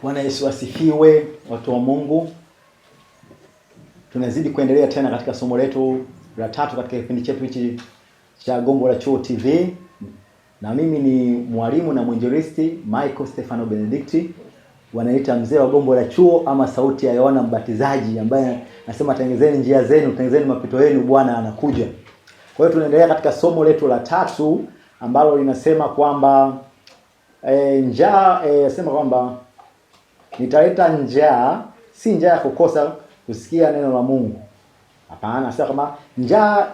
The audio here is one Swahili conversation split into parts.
Bwana Yesu asifiwe, watu wa Mungu. Tunazidi kuendelea tena katika somo letu la 3 katika kipindi chetu hichi cha Gombo la Chuo TV. Na mimi ni mwalimu na mwinjilisti Michael Stefano Benedicti. Wanaita mzee wa Gombo la Chuo ama sauti ya Yohana Mbatizaji, ambaye nasema tengenezeni njia zenu, tengenezeni mapito yenu, Bwana anakuja. Kwa hiyo tunaendelea katika somo letu la 3 ambalo linasema kwamba sema kwamba nitaleta njaa, si njaa ya kukosa kusikia neno la Mungu. Hapana, sasa kama njaa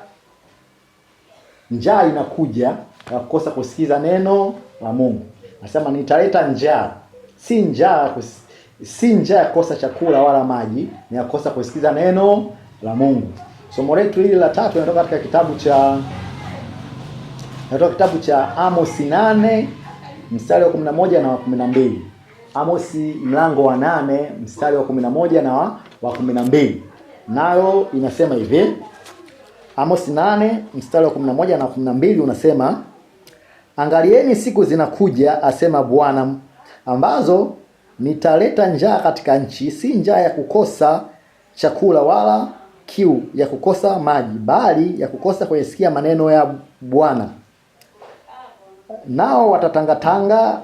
inakuja ya kukosa kusikiza neno la Mungu. Nasema nitaleta njaa, si njaa ya kukosa chakula wala maji, ni ya kukosa kusikiza neno la Mungu. Somo letu hili la 3 linatoka katika kitabu cha Amos 8 mstari wa 11 na wa 12. Amos mlango wa 8 mstari wa 11 na wa 12. Nayo inasema hivi. Amos 8 mstari wa 11 na 12 unasema, angalieni siku zinakuja, asema Bwana, ambazo nitaleta njaa katika nchi, si njaa ya kukosa chakula wala kiu ya kukosa maji, bali ya kukosa kuyasikia maneno ya Bwana. Nao watatangatanga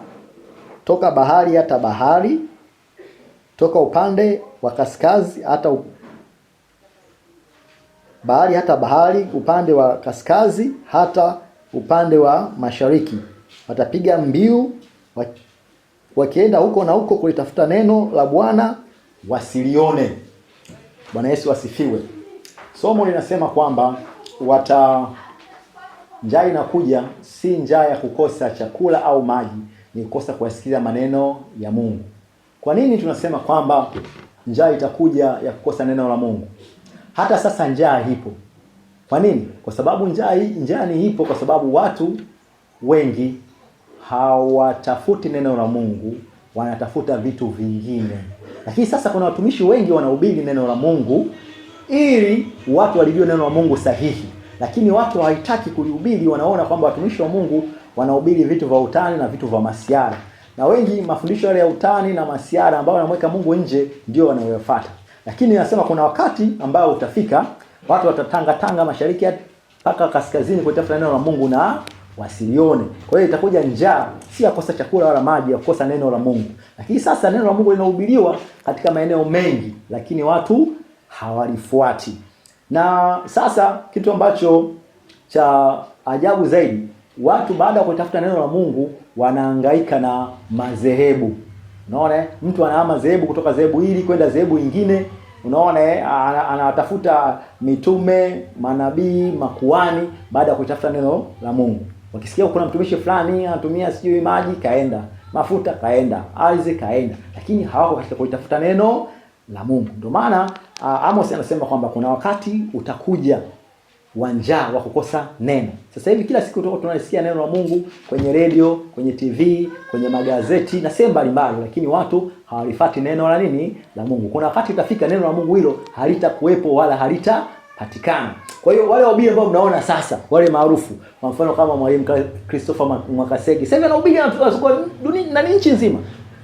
toka bahari hata bahari, toka upande wa kaskazi hata bahari hata bahari, upande wa kaskazi hata upande wa mashariki. Watapiga mbiu wakienda huko na huko kulitafuta neno la Bwana, wasilione. Bwana Yesu asifiwe. Somo linasema kwamba njaa inakuja, si njaa ya kukosa chakula au maji, ni kukosa kusikiza maneno ya Mungu. Kwa nini tunasema kwamba njaa itakuja ya kukosa neno la Mungu? Hata sasa njaa ipo. Kwa nini? Kwa sababu njaa ni ipo kwa sababu watu wengi hawatafuti neno la Mungu, wanatafuta vitu vingine. Lakini sasa kuna watumishi wengi wanahubiri neno la Mungu ili watu walijue neno la Mungu sahihi. Lakini watu hawataki kulihubiri, wanaona kwamba watumishi wa Mungu wanahubiri vitu vya utani na vitu vya masiara. Na wengi mafundisho yale ya utani na masiara ambao wanamweka Mungu nje ndio wanayofuata. Lakini nasema kuna wakati ambao utafika, watu watatanga mashariki mpaka kaskazini kutafuta neno la Mungu na wasilione. Kwa hiyo itakuja njaa, si ya kukosa chakula wala maji, ya kukosa neno la Mungu. Lakini sasa neno la Mungu linahubiriwa katika maeneo mengi, lakini watu hawalifuati. Na sasa kitu ambacho cha ajabu zaidi, watu baada ya kutafuta neno la Mungu wanahangaika na madhehebu. Unaona, mtu anahama dhehebu kutoka dhehebu hili kwenda dhehebu nyingine. Unaona, anatafuta mitume, manabii, makuhani baada ya kutafuta neno la Mungu. Wakisikia kuna mtumishi fulani anatumia sijui maji, kaenda, mafuta kaenda, ardhi kaenda, lakini hawako katika kutafuta neno la Mungu. Ndio maana Amos anasema kwamba kuna wakati utakuja wa njaa wa kukosa neno. Sasa hivi kila siku tunasikia neno la Mungu kwenye radio, kwenye TV, kwenye magazeti na sehemu mbalimbali, lakini watu hawalifuati neno la nini? La Mungu. Kuna wakati utafika neno la Mungu hilo halitakuwepo wala halitapatikana. Kwa hiyo wale wahubiri ambao mnaona sasa, wale maarufu, kwa mfano kama mwalimu Christopher Mwakasege, sasa anahubiri na nchi nzima.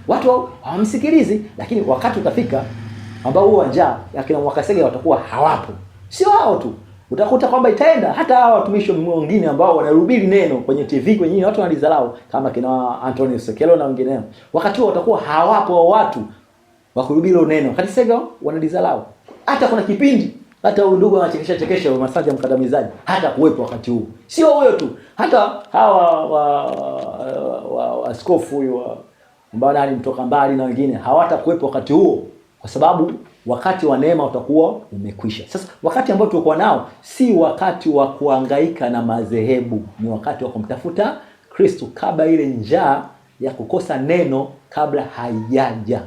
Watu hawamsikilizi, lakini wakati utafika ambao huo njaa yakina Mwakasege watakuwa hawapo. Sio hao tu, utakuta kwamba itaenda hata hao watumishi wengine ambao wanahubiri neno kwenye TV, kwenye watu wanalizalau kama kina Anthony Sekelo na wengineo. Wakati huo watakuwa hawapo watu wa kuhubiri neno. Wakati sasa wanalizalau. Hata kuna kipindi hata huyu ndugu anachekesha Masanja Mkandamizaji hata kuwepo wakati huo. Sio huyo tu, hata hawa askofu huyo ambao nani mtoka mbali na wengine hawatakuwepo wakati huo, kwa sababu wakati wa neema utakuwa umekwisha. Sasa wakati ambao tulikuwa nao si wakati wa kuhangaika na madhehebu, ni wakati wa kumtafuta Kristo kabla ile njaa ya kukosa neno kabla haijaja.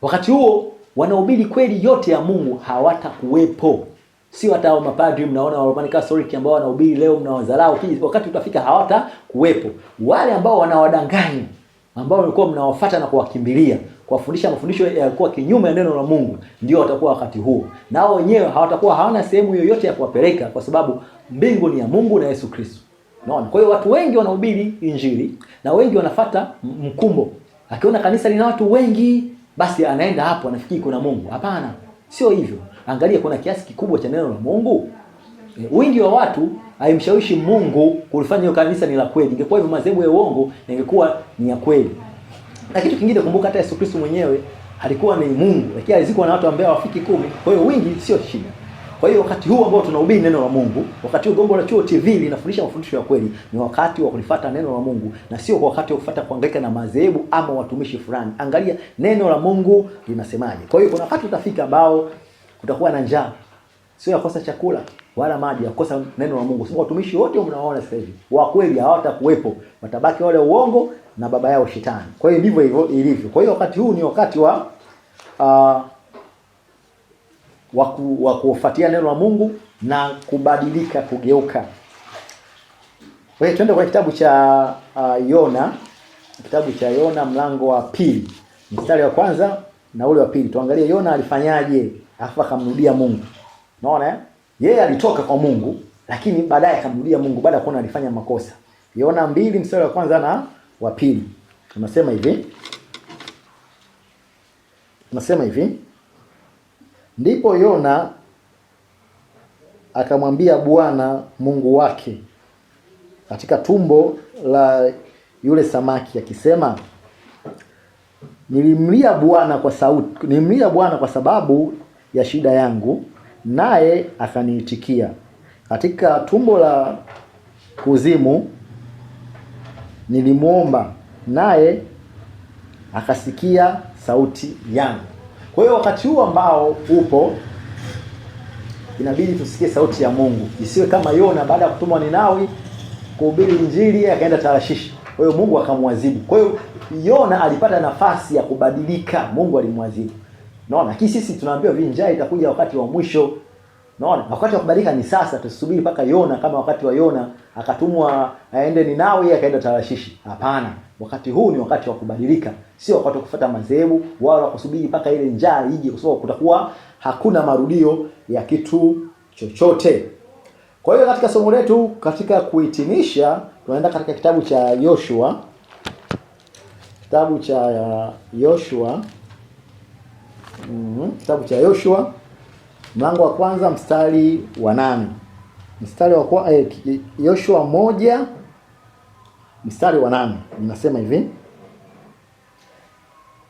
Wakati huo wanahubiri kweli yote ya Mungu hawatakuwepo. Si hata hao mapadri mnaona wa Roman Catholic ambao wanahubiri leo mnawadharau, wakati utafika hawatakuwepo. Wale ambao wanawadanganya, ambao walikuwa mnawafuata na kuwakimbilia, kuwafundisha mafundisho yalikuwa kinyume ya neno la Mungu, ndio watakuwa wakati huo. Nao wenyewe hawana sehemu yoyote ya kuwapeleka, kwa sababu mbingu ni ya Mungu na Yesu Kristo. Unaona? Kwa hiyo watu wengi wanahubiri injili na wengi wanafuata mkumbo. Akiona kanisa lina watu wengi, basi anaenda hapo anafikiri kuna Mungu. Hapana, sio hivyo. Angalia kuna kiasi kikubwa cha neno la Mungu. Wingi wa watu haimshawishi Mungu kulifanya hiyo kanisa ni la kweli. Ingekuwa hivyo madhehebu ya uongo ingekuwa ni ya kweli. Na kitu kingine, kumbuka hata Yesu Kristo mwenyewe alikuwa ni Mungu, lakini alizikwa na watu ambao hawafiki 10. Kwa hiyo wingi sio shida. Kwa hiyo wakati huu ambao tunahubiri neno la Mungu, wakati huu Gombo la Chuo TV linafundisha mafundisho ya kweli, ni wakati wa kulifuata neno la Mungu na sio kwa wakati wa kufuata kuhangaika na madhehebu ama watumishi fulani. Angalia neno la Mungu linasemaje. Kwa hiyo kuna wakati utafika ambao kutakuwa na njaa. Sio yakosa chakula wala maji, yakosa neno la Mungu. Sababu watumishi wote mnaoona sasa hivi wa kweli hawatakuwepo. Watabaki wale uongo na baba yao shetani. Kwa hiyo ndivyo hivyo ilivyo. Kwa hiyo wakati huu ni wakati wa kufuatia neno la Mungu na kubadilika, kugeuka. Kwa hiyo twende kwa kitabu cha Yona. Kitabu cha Yona mlango wa 2. Mstari wa kwanza na ule wa 2. Tuangalie Yona alifanyaje afa akamrudia Mungu. Unaona yeye alitoka kwa Mungu lakini baadaye akamrudia Mungu baada ya kuona alifanya makosa. Yona 2 mstari wa kwanza na wa 2. Tunasema hivi. Ndipo Yona akamwambia Bwana Mungu wake katika tumbo la yule samaki akisema, nilimlia Bwana kwa sababu ya shida yangu, naye akaniitikia. Katika tumbo la kuzimu nilimuomba, naye akasikia sauti yangu. Kwa hiyo wakati huu ambao upo inabidi tusikie sauti ya Mungu. Isiwe kama Yona baada ya kutumwa Ninawi kuhubiri injili akaenda Tarshishi. Kwa hiyo Mungu akamwadhibu. Kwa hiyo Yona alipata nafasi ya kubadilika, Mungu alimwadhibu. Unaona? Lakini sisi tunaambiwa njaa itakuja wakati wa mwisho. Unaona? Wakati wa kubadilika ni sasa, tusubiri mpaka Yona kama wakati wa Yona akatumwa aende Ninawi akaenda Tarshishi. Hapana. Wakati huu ni wakati wa kubadilika, sio wakati wa kufuata madhehebu wala kusubiri mpaka ile njaa ije, kwa sababu kutakuwa hakuna marudio ya kitu chochote. Kwa hiyo katika somo letu katika kuhitimisha tunaenda katika kitabu cha Yoshua. Kitabu cha Yoshua mlango wa kwanza mstari wa 8. Yoshua 1 mstari wa 8 ninasema hivi: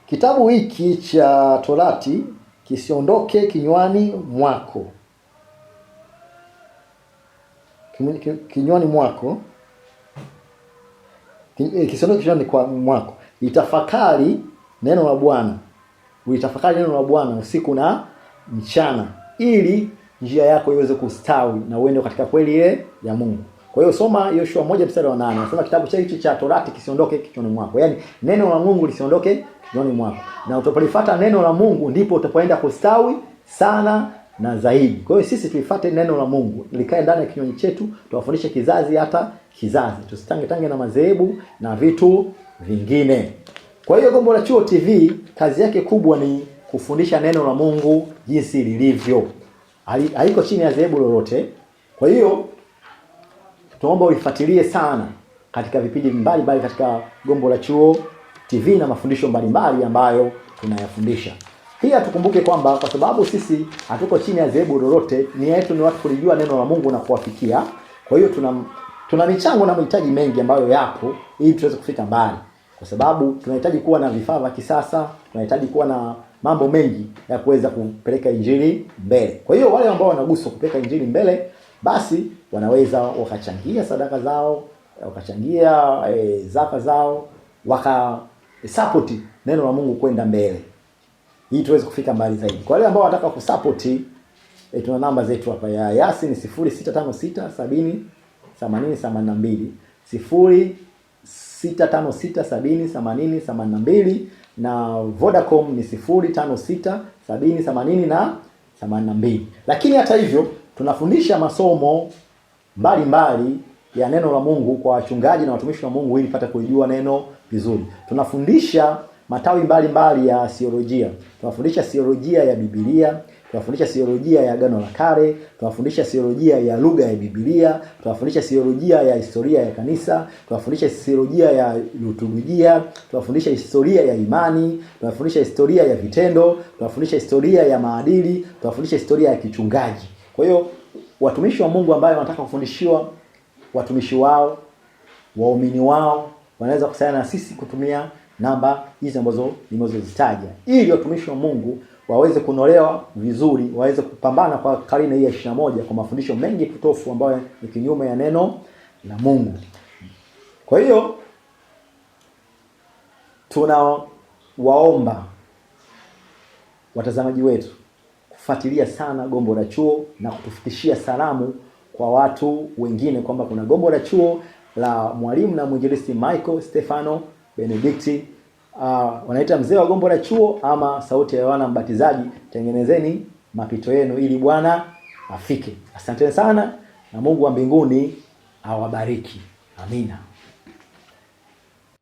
kitabu hiki cha Torati kisiondoke kinywani mwako, kisiondoke kinywani mwako. Itafakari neno la Bwana, uitafakari neno la Bwana usiku na mchana, ili njia yako iweze kustawi na uende katika kweli ile ya Mungu. Kwa hiyo soma Yoshua 1 mstari wa 8. Nasema kitabu hichi cha Torati kisiondoke kichwani mwako. Yaani neno la Mungu lisiondoke kichwani mwako. Na utapolifuata neno la Mungu ndipo utapoenda kustawi sana na zaidi. Kwa hiyo sisi tuifuate neno la Mungu, likae ndani ya kinywa chetu, tuwafundishe kizazi hata kizazi. Tusitange na madhehebu na vitu vingine. Kwa hiyo Gombo la Chuo TV kazi yake kubwa ni kufundisha neno la Mungu jinsi lilivyo. Haiko chini ya dhehebu lolote. Kwa hiyo tuomba uifuatilie sana katika vipindi mbalimbali katika Gombo la Chuo TV na mafundisho mbalimbali ambayo tunayafundisha. Pia tukumbuke kwamba kwa sababu sisi hatuko chini ya dhehebu lolote, nia yetu ni watu kulijua neno la Mungu na kuwafikia. Kwa hiyo tuna michango na mahitaji mengi ambayo yapo ili tuweze kufika mbali. Kwa sababu tunahitaji kuwa na vifaa vya kisasa, tunahitaji kuwa na mambo mengi ya kuweza kupeleka injili mbele. Kwa hiyo wale ambao wanaguswa kupeleka injili mbele, basi wanaweza wakachangia sadaka zao, wakachangia zaka zao, support neno la Mungu kwenda mbele, ili tuweze kufika mbali zaidi. Kwa wale ambao wanataka kusupport, tuna namba zetu hapa ya Yasi ni 0656708082, 0656708082, na Vodacom ni 0567708082. Lakini hata hivyo tunafundisha masomo mbalimbali ya neno la Mungu kwa wachungaji na watumishi wa Mungu ili pata kujua neno vizuri. Tunafundisha matawi mbalimbali ya theolojia. Tunafundisha theolojia ya Biblia, tunafundisha theolojia ya Agano la Kale, tunafundisha theolojia ya lugha ya Biblia, tunafundisha theolojia ya historia ya kanisa, tunafundisha theolojia ya liturujia, tunafundisha historia ya imani, tunafundisha historia ya vitendo, tunafundisha historia ya maadili, tunafundisha historia ya kichungaji. Kwa hiyo watumishi wa Mungu ambao wanataka kufundishiwa, watumishi wao, waumini wao wanaweza kusaidia na sisi kutumia namba hizi ambazo nimezozitaja, ili watumishi wa Mungu waweze kunolewa vizuri, waweze kupambana kwa karne hii ya 21 kwa mafundisho mengi potofu ambayo ni kinyume ya neno la Mungu. Kwa hiyo tunawaomba watazamaji wetu kufuatilia sana Gombo la Chuo na kutufikishia salamu kwa watu wengine kwamba kuna Gombo la Chuo la mwalimu na mwinjilisti Michael Stefano Benedicti, wanaita mzee wa Gombo la Chuo ama sauti ya Yohana Mbatizaji. Tengenezeni mapito yenu ili Bwana afike. Asante sana na Mungu wa mbinguni awabariki. Amina.